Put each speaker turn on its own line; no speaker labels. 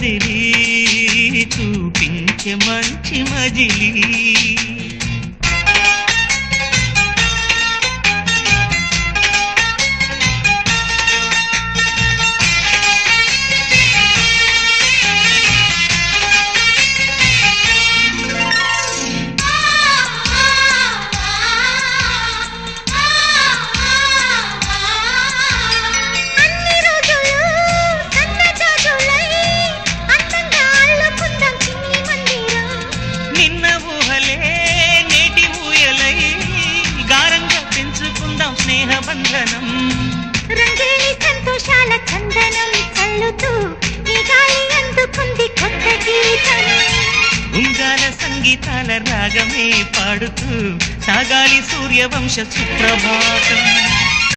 కదిలి చూపించే మంచి మజిలీ స్నేహబంధనం
రంగేలి సంతోషాల చందనం చల్లుతూ ఈ గాలి అందుకుంది కొత్త గీతం
ఉంగాల సంగీతాల రాగమే పాడుతూ సాగాలి సూర్యవంశ సుప్రభాతం